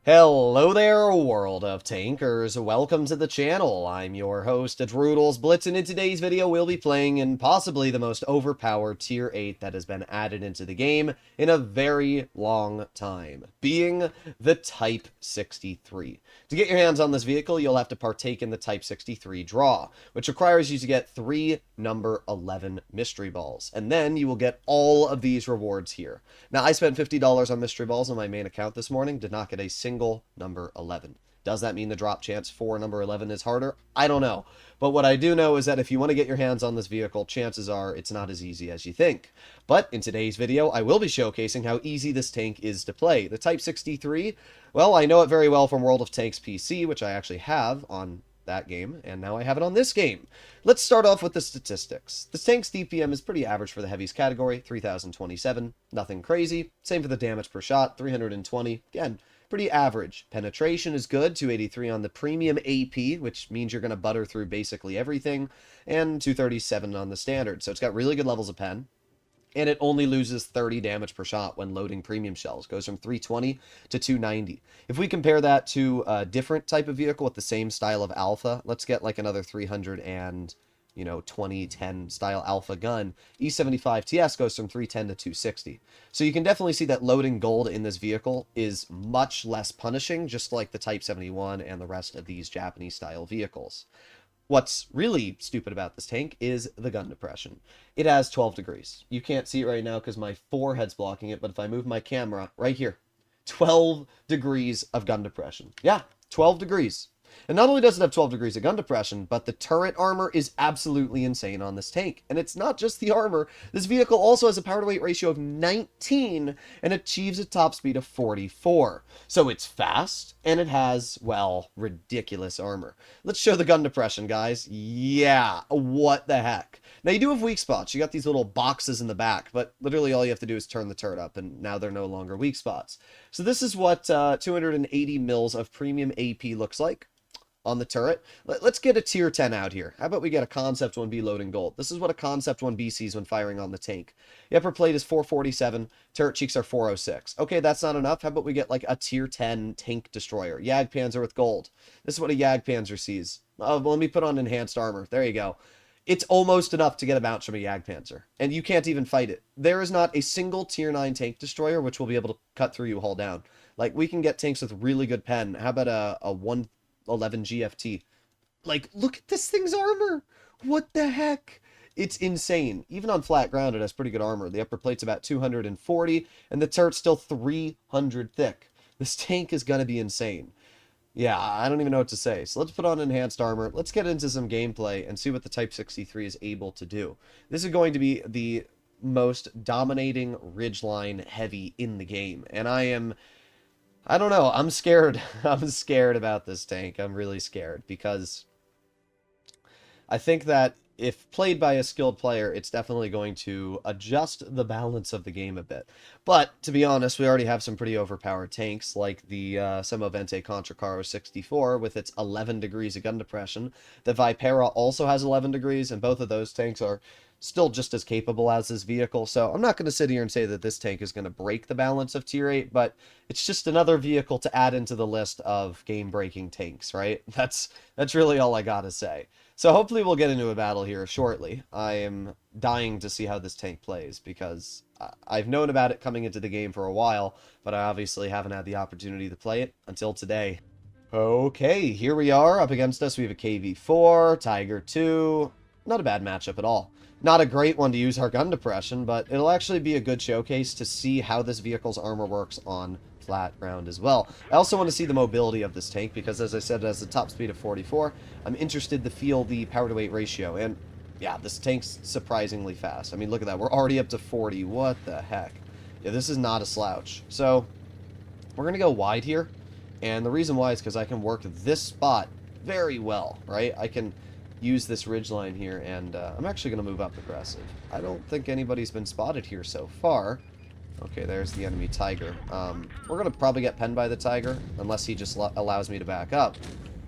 Hello there, world of tankers. Welcome to the channel. I'm your host, Droodles Blitz, and in today's video, we'll be playing in possibly the most overpowered Tier 8 that has been added into the game in a very long time, being the Type 63. To get your hands on this vehicle, you'll have to partake in the Type 63 draw, which requires you to get 3 number 11 mystery balls, and then you will get all of these rewards here. Now, I spent $50 on mystery balls on my main account this morning, did not get a single number 11. Does that mean the drop chance for number 11 is harder? I don't know. But what I do know is that if you want to get your hands on this vehicle, chances are it's not as easy as you think. But in today's video, I will be showcasing how easy this tank is to play. The Type 63, well, I know it very well from World of Tanks PC, which I actually have on that game, and now I have it on this game. Let's start off with the statistics. The tank's DPM is pretty average for the heavies category, 3027, nothing crazy. Same for the damage per shot, 320. Again, pretty average. Penetration is good, 283 on the premium AP, which means you're going to butter through basically everything, and 237 on the standard. So it's got really good levels of pen, and it only loses 30 damage per shot when loading premium shells. Goes from 320 to 290. If we compare that to a different type of vehicle with the same style of alpha, let's get like another 300 and 2010 style alpha gun, E75 TS goes from 310 to 260. So you can definitely see that loading gold in this vehicle is much less punishing, just like the Type 71 and the rest of these Japanese style vehicles. What's really stupid about this tank is the gun depression. It has 12 degrees. You can't see it right now because my forehead's blocking it, but if I move my camera right here, 12 degrees of gun depression. Yeah, 12 degrees. And not only does it have 12 degrees of gun depression, but the turret armor is absolutely insane on this tank. And it's not just the armor. This vehicle also has a power to weight ratio of 19 and achieves a top speed of 44. So it's fast and it has, well, ridiculous armor. Let's show the gun depression, guys. Yeah, what the heck. Now, you do have weak spots. You got these little boxes in the back, but literally all you have to do is turn the turret up, and now they're no longer weak spots. So this is what 280 mils of premium AP looks like on the turret. Let's get a tier 10 out here. How about we get a Concept 1B loading gold? This is what a Concept 1B sees when firing on the tank. The upper plate is 447, turret cheeks are 406. Okay, that's not enough. How about we get like a tier 10 tank destroyer? Jagdpanzer with gold. This is what a Jagdpanzer sees. Oh, well, let me put on enhanced armor. There you go. It's almost enough to get a bounce from a Jagdpanzer, and you can't even fight it. There is not a single tier 9 tank destroyer which will be able to cut through you hull down. Like, we can get tanks with really good pen. How about a 111 GFT? Like, look at this thing's armor. What the heck? It's insane. Even on flat ground, it has pretty good armor. The upper plate's about 240, and the turret's still 300 thick. This tank is going to be insane. Yeah, I don't even know what to say. So let's put on enhanced armor. Let's get into some gameplay and see what the Type 63 is able to do. This is going to be the most dominating ridgeline heavy in the game. And I don't know, I'm scared. I'm scared about this tank. I'm really scared because I think that if played by a skilled player, it's definitely going to adjust the balance of the game a bit. But, to be honest, we already have some pretty overpowered tanks, like the Semovente Contracaro 64 with its 11 degrees of gun depression. The Vipera also has 11 degrees, and both of those tanks are still just as capable as this vehicle. So I'm not going to sit here and say that this tank is going to break the balance of Tier 8, but it's just another vehicle to add into the list of game-breaking tanks, right? That's really all I gotta say. So hopefully we'll get into a battle here shortly. I am dying to see how this tank plays because I've known about it coming into the game for a while, but I obviously haven't had the opportunity to play it until today. Okay, here we are. Up against us, we have a KV-4, Tiger 2. Not a bad matchup at all. Not a great one to use our gun depression, but it'll actually be a good showcase to see how this vehicle's armor works on flat ground as well. I also want to see the mobility of this tank because, as I said, it has a top speed of 44. I'm interested to feel the power to weight ratio, and yeah, this tank's surprisingly fast. I mean, look at that. We're already up to 40. What the heck? Yeah, this is not a slouch. So we're going to go wide here, and the reason why is because I can work this spot very well, right? I can use this ridgeline here, and I'm actually going to move up aggressive. I don't think anybody's been spotted here so far. Okay, there's the enemy Tiger. We're going to probably get penned by the Tiger, unless he just allows me to back up.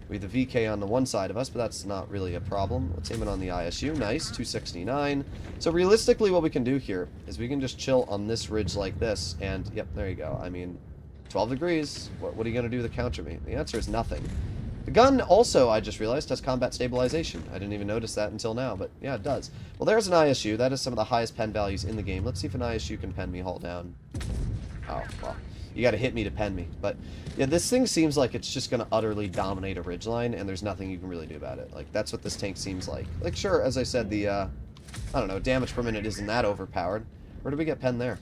We have the VK on the one side of us, but that's not really a problem. Let's aim it on the ISU. Nice, 269. So realistically, what we can do here is we can just chill on this ridge like this, and yep, there you go. I mean, 12 degrees. What are you going to do to counter me? The answer is nothing. The gun also, I just realized, has combat stabilization. I didn't even notice that until now, but yeah, it does. Well, there's an ISU. That is some of the highest pen values in the game. Let's see if an ISU can pen me hull down. Oh, well. You got to hit me to pen me. But, yeah, this thing seems like it's just going to utterly dominate a ridgeline, and there's nothing you can really do about it. Like, that's what this tank seems like. Like, sure, as I said, the, I don't know, damage per minute isn't that overpowered. Where did we get pen there?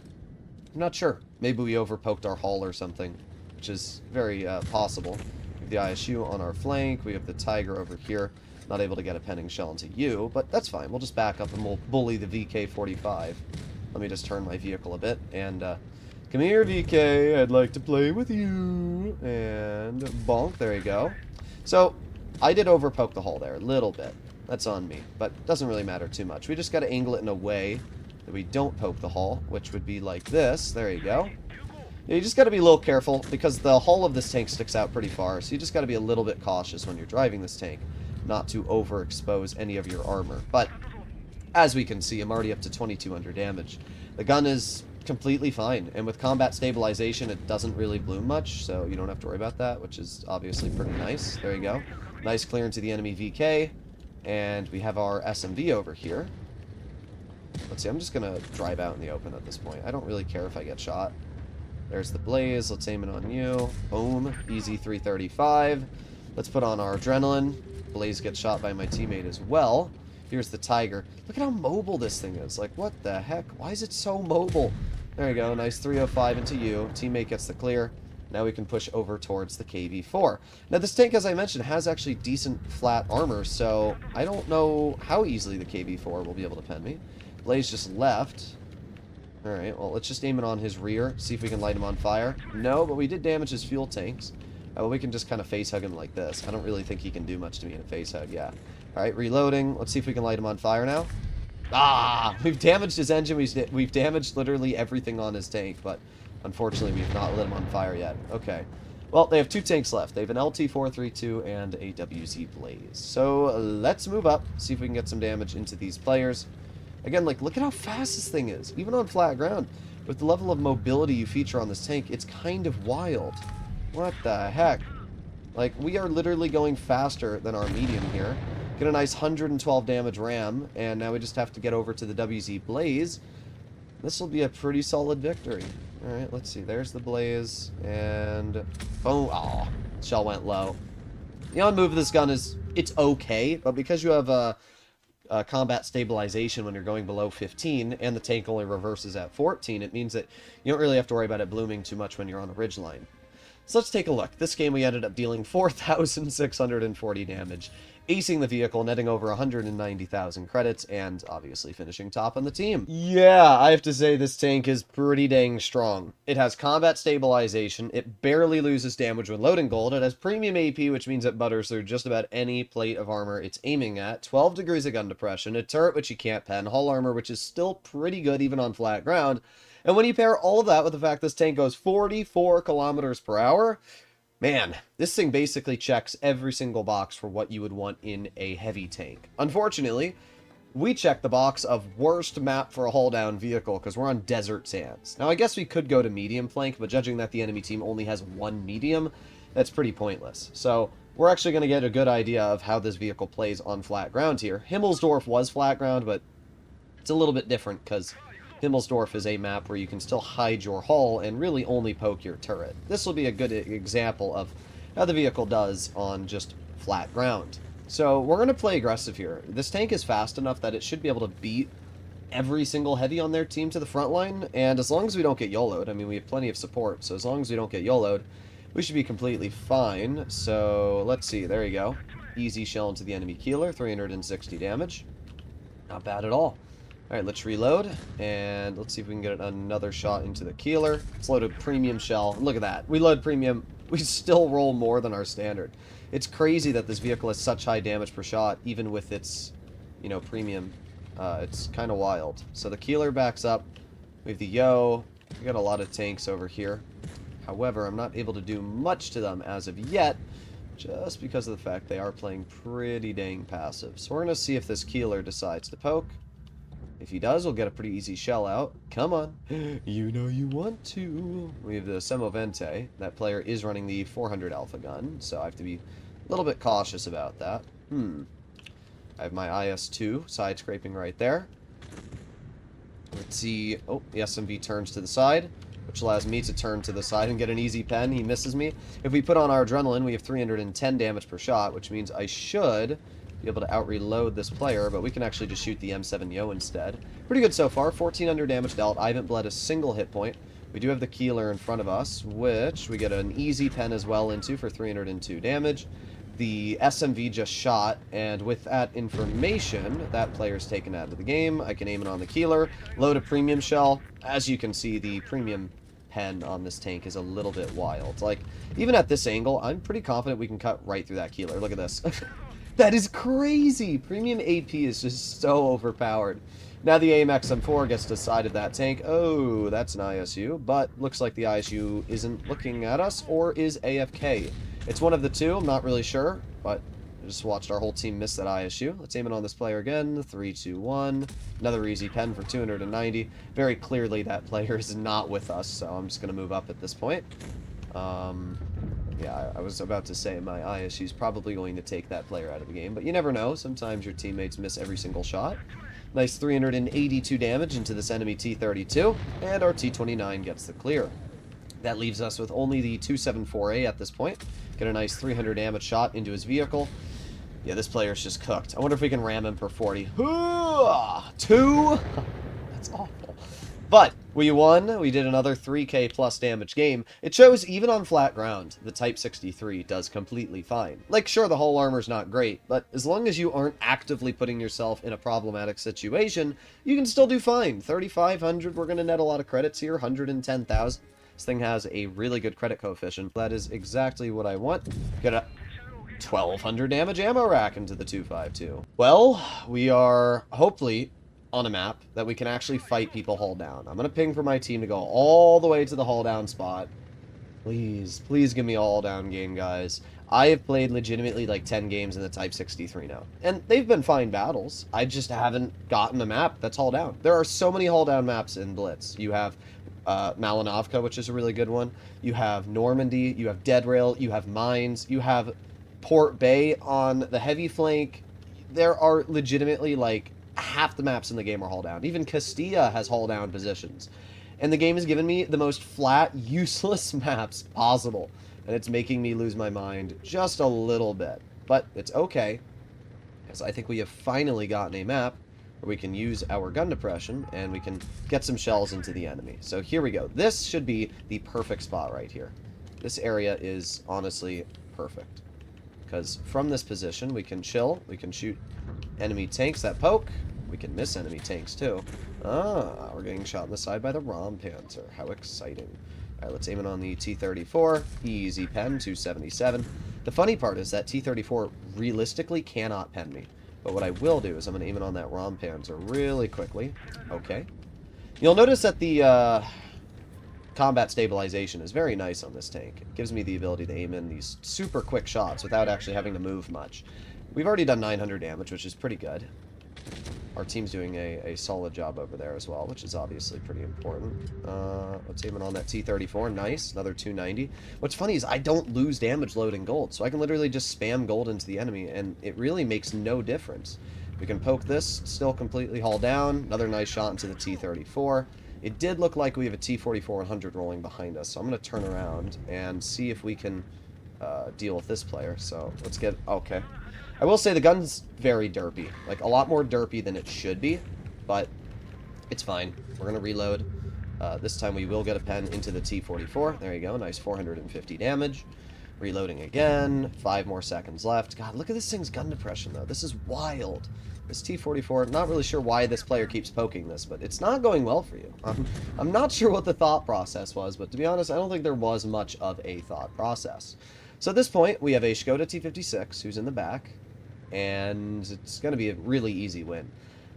I'm not sure. Maybe we overpoked our hull or something, which is very possible. The ISU on our flank. We have the Tiger over here. Not able to get a penning shell into you, but that's fine. We'll just back up and we'll bully the VK-45. Let me just turn my vehicle a bit. And, come here, VK. I'd like to play with you. And bonk. There you go. So, I did overpoke the hull there a little bit. That's on me. But it doesn't really matter too much. We just got to angle it in a way that we don't poke the hull, which would be like this. There you go. Yeah, you just got to be a little careful because the hull of this tank sticks out pretty far, so you just got to be a little bit cautious when you're driving this tank, not to overexpose any of your armor. But as we can see, I'm already up to 2200 damage. The gun is completely fine, and with combat stabilization, it doesn't really bloom much, so you don't have to worry about that, which is obviously pretty nice. There you go. Nice clear into the enemy VK, and we have our SMV over here. Let's see, I'm just going to drive out in the open at this point. I don't really care if I get shot. There's the Blaze. Let's aim it on you. Boom. Easy 335. Let's put on our Adrenaline. Blaze gets shot by my teammate as well. Here's the Tiger. Look at how mobile this thing is. Like, what the heck? Why is it so mobile? There you go. Nice 305 into you. Teammate gets the clear. Now we can push over towards the KV-4. Now, this tank, as I mentioned, has actually decent flat armor, so I don't know how easily the KV-4 will be able to pen me. Blaze just left. Alright, well, let's just aim it on his rear, see if we can light him on fire. No, but we did damage his fuel tanks. Well, we can just kind of face hug him like this. I don't really think he can do much to me in a face hug, yeah. Alright, reloading. Let's see if we can light him on fire now. Ah! We've damaged his engine. We've damaged literally everything on his tank, but unfortunately we've not lit him on fire yet. Okay. Well, they have two tanks left. They have an LT-432 and a WZ Blaze. So, let's move up, see if we can get some damage into these players. Again, like, look at how fast this thing is, even on flat ground. With the level of mobility you feature on this tank, it's kind of wild. What the heck? Like, we are literally going faster than our medium here. Get a nice 112 damage ram, and now we just have to get over to the WZ Blaze. This will be a pretty solid victory. Alright, let's see. There's the Blaze, and boom. Oh, shell went low. The on move of this gun is, it's okay, but because you have combat stabilization when you're going below 15, and the tank only reverses at 14, it means that you don't really have to worry about it blooming too much when you're on a ridgeline. So let's take a look. This game we ended up dealing 4,640 damage, acing the vehicle, netting over 190,000 credits, and obviously finishing top on the team. Yeah, I have to say this tank is pretty dang strong. It has combat stabilization, it barely loses damage when loading gold, it has premium AP, which means it butters through just about any plate of armor it's aiming at, 12 degrees of gun depression, a turret which you can't pen, hull armor which is still pretty good even on flat ground, and when you pair all of that with the fact this tank goes 44 kilometers per hour, man, this thing basically checks every single box for what you would want in a heavy tank. Unfortunately, we check the box of worst map for a hull-down vehicle because we're on desert sands. Now, I guess we could go to medium flank, but judging that the enemy team only has one medium, that's pretty pointless. So, we're actually going to get a good idea of how this vehicle plays on flat ground here. Himmelsdorf was flat ground, but it's a little bit different because Himmelsdorf is a map where you can still hide your hull and really only poke your turret. This will be a good example of how the vehicle does on just flat ground. So we're going to play aggressive here. This tank is fast enough that it should be able to beat every single heavy on their team to the front line, and as long as we don't get YOLO'd, I mean, we have plenty of support, so as long as we don't get YOLO'd, we should be completely fine. So let's see, there you go. Easy shell into the enemy keeler, 360 damage. Not bad at all. Alright, let's reload, and let's see if we can get another shot into the keeler. Let's load a premium shell. Look at that. We load premium. We still roll more than our standard. It's crazy that this vehicle has such high damage per shot, even with its, you know, premium. It's kind of wild. So the keeler backs up. We have the Yo. We got a lot of tanks over here. However, I'm not able to do much to them as of yet, just because of the fact they are playing pretty dang passive. So we're going to see if this keeler decides to poke. If he does, we'll get a pretty easy shell out. Come on. You know you want to. We have the Semovente. That player is running the 400 alpha gun, so I have to be a little bit cautious about that. I have my IS-2 side scraping right there. Let's see. Oh, the SMV turns to the side, which allows me to turn to the side and get an easy pen. He misses me. If we put on our adrenaline, we have 310 damage per shot, which means I should be able to out-reload this player, but we can actually just shoot the M7 Yo instead. Pretty good so far. 1,400 damage dealt. I haven't bled a single hit point. We do have the Keeler in front of us, which we get an easy pen as well into for 302 damage. The SMV just shot, and with that information, that player's taken out of the game. I can aim it on the Keeler, load a premium shell. As you can see, the premium pen on this tank is a little bit wild. Like, even at this angle, I'm pretty confident we can cut right through that Keeler. Look at this. That is crazy! Premium AP is just so overpowered. Now the AMX M4 gets to side of that tank. Oh, that's an ISU, but looks like the ISU isn't looking at us, or is AFK. It's one of the two, I'm not really sure, but I just watched our whole team miss that ISU. Let's aim it on this player again. 3, 2, 1. Another easy pen for 290. Very clearly that player is not with us, so I'm just going to move up at this point. Yeah, I was about to say my ISU is probably going to take that player out of the game, but you never know. Sometimes your teammates miss every single shot. Nice 382 damage into this enemy T-32, and our T-29 gets the clear. That leaves us with only the 274A at this point. Get a nice 300 damage shot into his vehicle. Yeah, this player's just cooked. I wonder if we can ram him for 40. 2! That's awful. But we won. We did another 3k plus damage game. It shows even on flat ground, the Type 63 does completely fine. Like, sure, the hull armor's not great, but as long as you aren't actively putting yourself in a problematic situation, you can still do fine. 3,500, we're going to net a lot of credits here. 110,000. This thing has a really good credit coefficient. That is exactly what I want. Get a 1,200 damage ammo rack into the 252. Well, we are hopefully on a map that we can actually fight people hull down. I'm going to ping for my team to go all the way to the hull down spot. Please, please give me a hull down game, guys. I have played legitimately like 10 games in the Type 63 now, and they've been fine battles. I just haven't gotten a map that's hull down. There are so many hull down maps in Blitz. You have Malinovka, which is a really good one. You have Normandy, you have Dead Rail, you have Mines, you have Port Bay on the heavy flank. There are legitimately like half the maps in the game are hull down. Even Castilla has hull down positions. And the game has given me the most flat, useless maps possible. And it's making me lose my mind just a little bit. But it's okay, because I think we have finally gotten a map where we can use our gun depression and we can get some shells into the enemy. So here we go. This should be the perfect spot right here. This area is honestly perfect, because from this position we can chill, we can shoot enemy tanks that poke, we can miss enemy tanks too. Ah, we're getting shot in the side by the Rom Panther. How exciting. Alright, let's aim it on the T-34. Easy pen, 277. The funny part is that T-34 realistically cannot pen me. But what I will do is I'm going to aim it on that Rom Panther really quickly. Okay. You'll notice that the combat stabilization is very nice on this tank. It gives me the ability to aim in these super quick shots without actually having to move much. We've already done 900 damage, which is pretty good. Our team's doing a solid job over there as well, which is obviously pretty important. Let's aim it on that T-34. Nice. Another 290. What's funny is I don't lose damage loading gold, so I can literally just spam gold into the enemy, and it really makes no difference. We can poke this, still completely haul down. Another nice shot into the T-34. It did look like we have a T-44-100 rolling behind us, so I'm going to turn around and see if we can deal with this player. So let's get... Okay. I will say the gun's very derpy. Like, a lot more derpy than it should be, but it's fine. We're going to reload. This time we will get a pen into the T-44. There you go. Nice 450 damage. Reloading again. 5 more seconds left. God, look at this thing's gun depression, though. This is wild. This T-44, not really sure why this player keeps poking this, but it's not going well for you. I'm not sure what the thought process was, but to be honest, I don't think there was much of a thought process. So at this point, we have a Skoda T-56 who's in the back, and it's going to be a really easy win.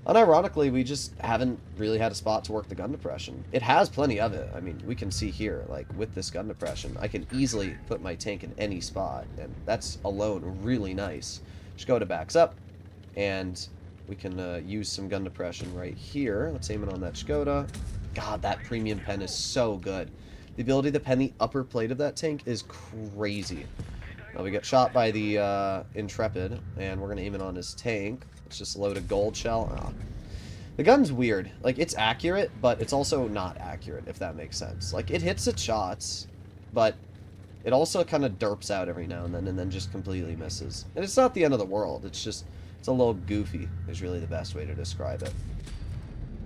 Unironically, we just haven't really had a spot to work the gun depression. It has plenty of it. I mean, we can see here, like, with this gun depression, I can easily put my tank in any spot, and that's alone really nice. Skoda backs up, and we can use some gun depression right here. Let's aim it on that Škoda. God, that premium pen is so good. The ability to pen the upper plate of that tank is crazy. Now we get shot by the Intrepid, and we're going to aim it on his tank. Let's just load a gold shell. Oh. The gun's weird. Like, it's accurate, but it's also not accurate, if that makes sense. Like, it hits its shots, but it also kind of derps out every now and then just completely misses. And it's not the end of the world. It's just, it's a little goofy, is really the best way to describe it.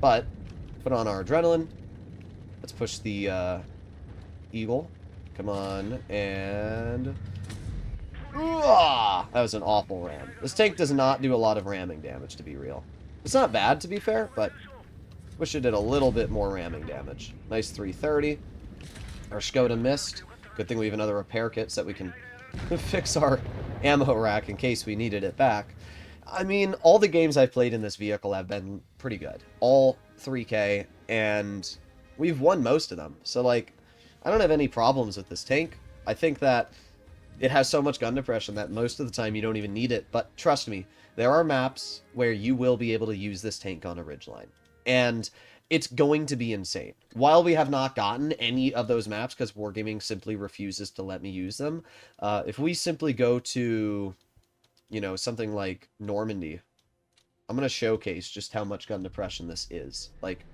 But, put on our adrenaline. Let's push the Eagle. Come on, and... That was an awful ram. This tank does not do a lot of ramming damage, to be real. It's not bad, to be fair, but wish it did a little bit more ramming damage. Nice 330. Our Škoda missed. Good thing we have another repair kit so that we can fix our ammo rack in case we needed it back. I mean, all the games I've played in this vehicle have been pretty good. All 3K, and we've won most of them. So, like, I don't have any problems with this tank. I think that it has so much gun depression that most of the time you don't even need it. But trust me, there are maps where you will be able to use this tank on a ridgeline. And it's going to be insane. While we have not gotten any of those maps, because Wargaming simply refuses to let me use them, if we simply go to, you know, something like Normandy, I'm going to showcase just how much gun depression this is. Like,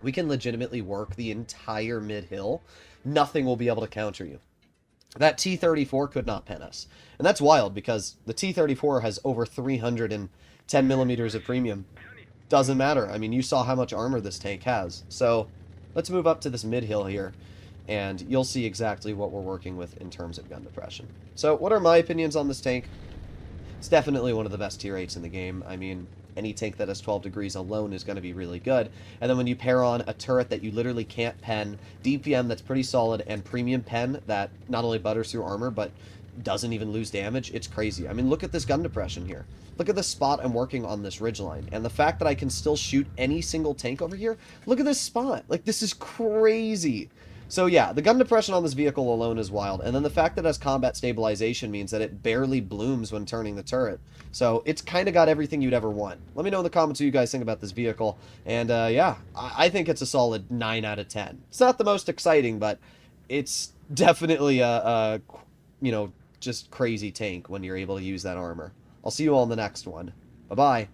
we can legitimately work the entire mid-hill. Nothing will be able to counter you. That T-34 could not pen us. And that's wild, because the T-34 has over 310 millimeters of premium. Doesn't matter. I mean, you saw how much armor this tank has. So, let's move up to this mid-hill here, and you'll see exactly what we're working with in terms of gun depression. So, what are my opinions on this tank? It's definitely one of the best tier 8s in the game. I mean, any tank that has 12 degrees alone is going to be really good. And then when you pair on a turret that you literally can't pen, DPM that's pretty solid, and premium pen that not only butters through armor, but doesn't even lose damage, it's crazy. I mean, look at this gun depression here. Look at the spot I'm working on this ridgeline. And the fact that I can still shoot any single tank over here, look at this spot. Like, this is crazy. So yeah, the gun depression on this vehicle alone is wild. And then the fact that it has combat stabilization means that it barely blooms when turning the turret. So it's kind of got everything you'd ever want. Let me know in the comments what you guys think about this vehicle. And yeah, I think it's a solid 9 out of 10. It's not the most exciting, but it's definitely a you know, just crazy tank when you're able to use that armor. I'll see you all in the next one. Bye-bye.